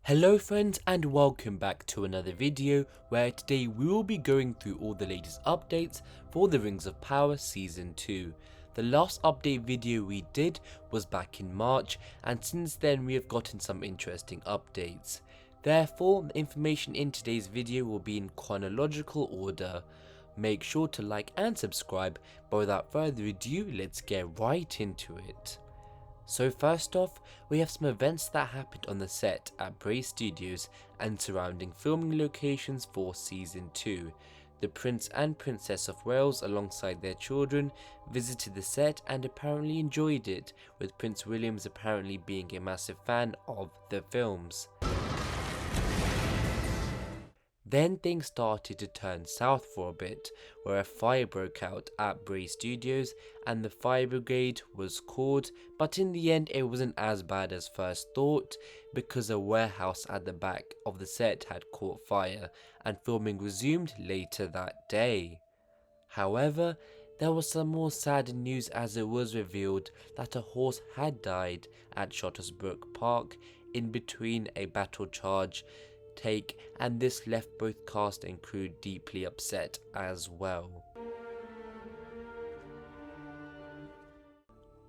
Hello friends and welcome back to another video where today we will be going through all the latest updates for the Rings of Power Season 2. The last update video we did was back in March, and since then we have gotten some interesting updates. Therefore, the information in today's video will be in chronological order. Make sure to like and subscribe, but without further ado, let's get right into it. So first off, we have some events that happened on the set at Bray Studios and surrounding filming locations for Season 2. The Prince and Princess of Wales alongside their children visited the set and apparently enjoyed it, with Prince Williams apparently being a massive fan of the films. Then things started to turn south for a bit, where a fire broke out at Bray Studios and the fire brigade was called, but in the end it wasn't as bad as first thought, because a warehouse at the back of the set had caught fire and filming resumed later that day. However, there was some more sad news as it was revealed that a horse had died at Shottersbrook Park in between a battle charge take, and this left both cast and crew deeply upset as well.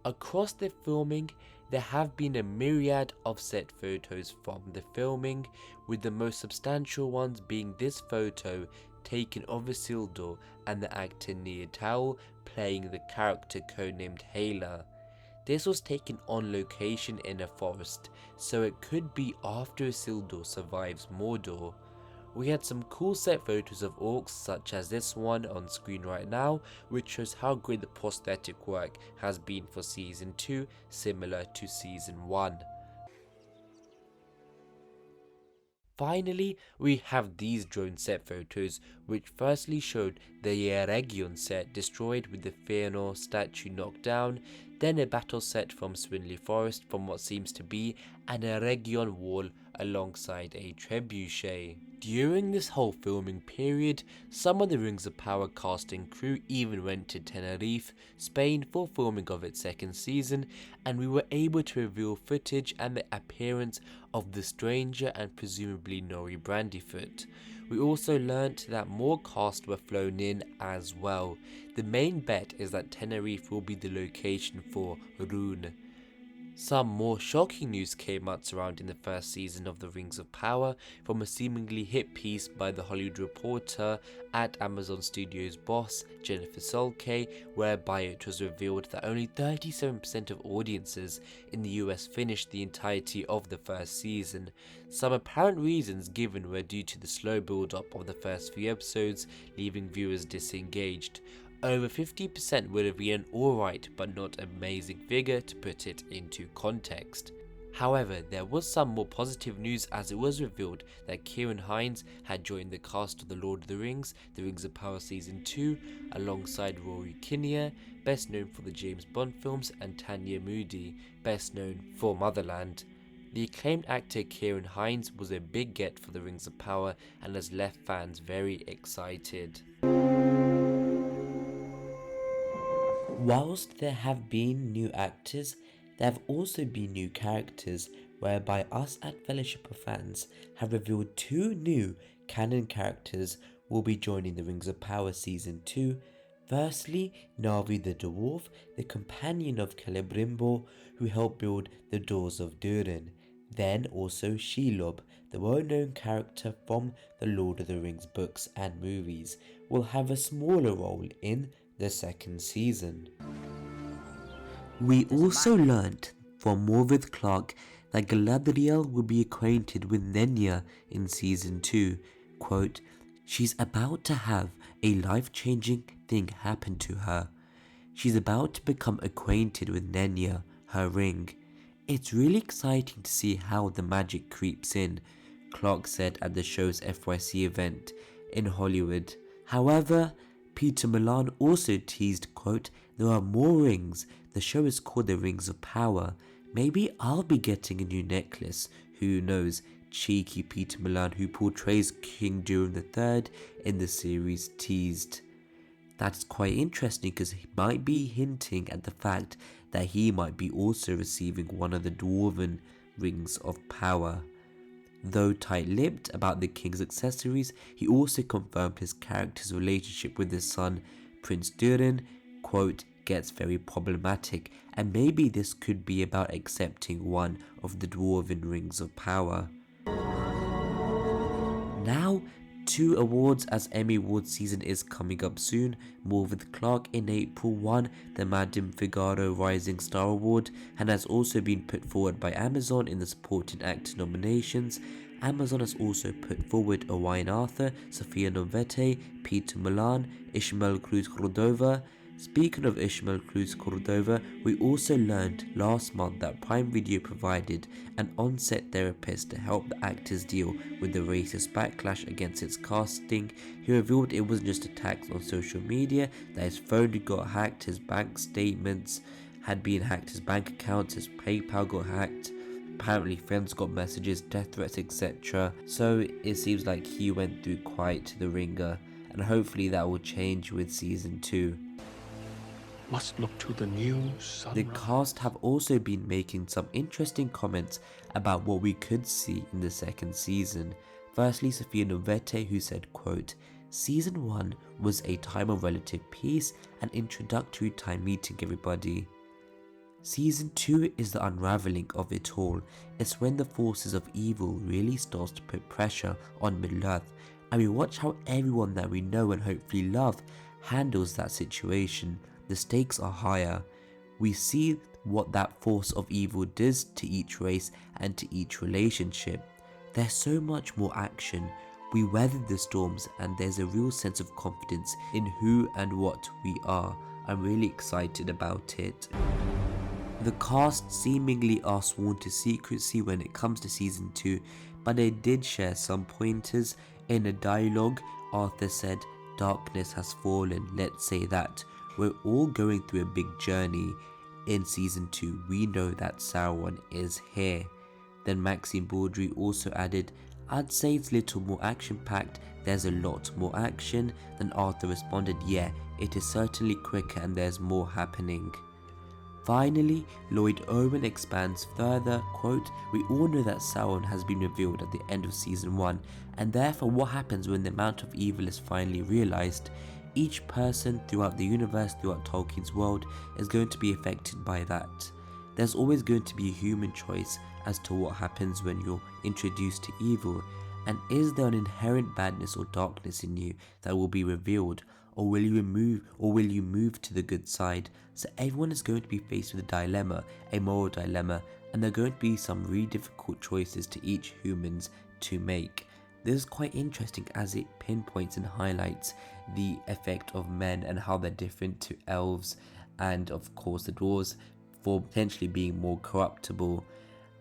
Across the filming, there have been a myriad of set photos from the filming, with the most substantial ones being this photo taken of Isildur and the actor Nia Towell playing the character codenamed Hela. This was taken on location in a forest, so it could be after Isildur survives Mordor. We had some cool set photos of orcs such as this one on screen right now, which shows how great the prosthetic work has been for Season 2, similar to Season 1. Finally, we have these drone set photos, which firstly showed the Eregion set destroyed with the Fëanor statue knocked down, then a battle set from Swinley Forest from what seems to be an Eregion wall alongside a trebuchet. During this whole filming period, some of the Rings of Power cast and crew even went to Tenerife, Spain for filming of its second season, and we were able to reveal footage and the appearance of the Stranger and presumably Nori Brandyfoot. We also learnt that more cast were flown in as well. The main bet is that Tenerife will be the location for Rune. Some more shocking news came out surrounding the first season of The Rings of Power from a seemingly hit piece by The Hollywood Reporter at Amazon Studios' boss Jennifer Solke, whereby it was revealed that only 37% of audiences in the US finished the entirety of the first season. Some apparent reasons given were due to the slow build-up of the first few episodes, leaving viewers disengaged. Over 50% would have been an alright but not amazing figure to put it into context. However, there was some more positive news as it was revealed that Ciarán Hinds had joined the cast of The Lord of the Rings of Power Season 2 alongside Rory Kinnear, best known for the James Bond films, and Tanya Moody, best known for Motherland. The acclaimed actor Ciarán Hinds was a big get for The Rings of Power and has left fans very excited. Whilst there have been new actors, there have also been new characters, whereby us at Fellowship of Fans have revealed two new canon characters will be joining the Rings of Power Season 2. Firstly, Navi the Dwarf, the companion of Celebrimbor, who helped build the Doors of Durin. Then also Shelob, the well-known character from the Lord of the Rings books and movies, will have a smaller role in the second season. We also learnt from Morvith Clark that Galadriel will be acquainted with Nenya in Season 2. Quote, "She's about to have a life-changing thing happen to her. She's about to become acquainted with Nenya, her ring. It's really exciting to see how the magic creeps in," Clark said at the show's FYC event in Hollywood. However, Peter Milan also teased, quote, "There are more rings. The show is called The Rings of Power. Maybe I'll be getting a new necklace. Who knows?" Cheeky Peter Milan, who portrays King Durin III in the series, teased. That's quite interesting because he might be hinting at the fact that he might be also receiving one of the Dwarven Rings of Power. Though tight-lipped about the king's accessories, he also confirmed his character's relationship with his son, Prince Durin, quote, gets very problematic, and maybe this could be about accepting one of the dwarven rings of power. Now, 2 awards, as Emmy Awards season is coming up soon. More with Clark in April won the Madame Figaro Rising Star Award and has also been put forward by Amazon in the Supporting Actor nominations. Amazon has also put forward Owain Arthur, Sofia Novete, Peter Milan, Ishmael Cruz Cordova. Speaking of Ishmael Cruz Cordova, we also learned last month that Prime Video provided an on-set therapist to help the actors deal with the racist backlash against its casting. He revealed it wasn't just attacks on social media, that his phone got hacked, his bank statements had been hacked, his bank accounts, his PayPal got hacked. Apparently friends got messages, death threats, etc. So it seems like he went through quite the ringer, and hopefully that will change with season 2. Must look to the new sunrise. The cast have also been making some interesting comments about what we could see in the second season. Firstly, Sofia Novete, who said, quote, "Season 1 was a time of relative peace and introductory time meeting everybody. Season 2 is the unraveling of it all. It's when the forces of evil really starts to put pressure on Middle-earth, and we watch how everyone that we know and hopefully love handles that situation. The stakes are higher. We see what that force of evil does to each race and to each relationship. There's so much more action. We weather the storms and there's a real sense of confidence in who and what we are. I'm really excited about it." The cast seemingly are sworn to secrecy when it comes to season 2, but they did share some pointers. In a dialogue, Arthur said, "Darkness has fallen, let's say that. We're all going through a big journey. In season 2, we know that Sauron is here." Then Maxime Baudry also added, "I'd say it's a little more action-packed, there's a lot more action." Then Arthur responded, "Yeah, it is certainly quicker and there's more happening." Finally, Lloyd Owen expands further, quote, "We all know that Sauron has been revealed at the end of season 1, and therefore what happens when the amount of evil is finally realized? Each person throughout the universe, throughout Tolkien's world, is going to be affected by that. There's always going to be a human choice as to what happens when you're introduced to evil, and is there an inherent badness or darkness in you that will be revealed, or will you move to the good side? So everyone is going to be faced with a dilemma, a moral dilemma, and there are going to be some really difficult choices to each humans to make." This is quite interesting as it pinpoints and highlights the effect of men and how they're different to elves and of course the dwarves for potentially being more corruptible.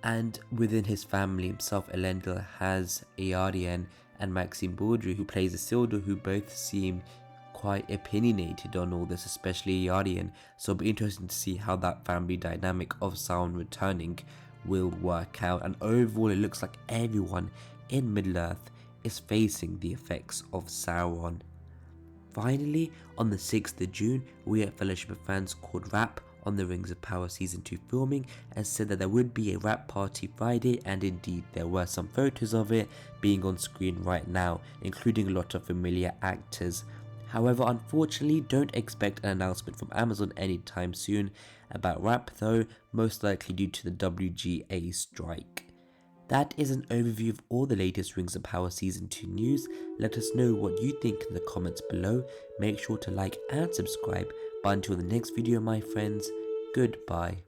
And within his family himself, Elendil has Earien and Maxime Baudry, who plays Isildur, who both seem quite opinionated on all this, especially Earien. So it'll be interesting to see how that family dynamic of Sauron returning will work out. And overall, it looks like everyone in Middle-earth is facing the effects of Sauron. Finally, on the 6th of June, we at Fellowship of Fans called Wrap on the Rings of Power Season 2 filming and said that there would be a wrap party Friday, and indeed there were some photos of it being on screen right now, including a lot of familiar actors. However, unfortunately, don't expect an announcement from Amazon anytime soon about Wrap though, most likely due to the WGA strike. That is an overview of all the latest Rings of Power Season 2 news. Let us know what you think in the comments below. Make sure to like and subscribe. But until the next video, my friends, goodbye.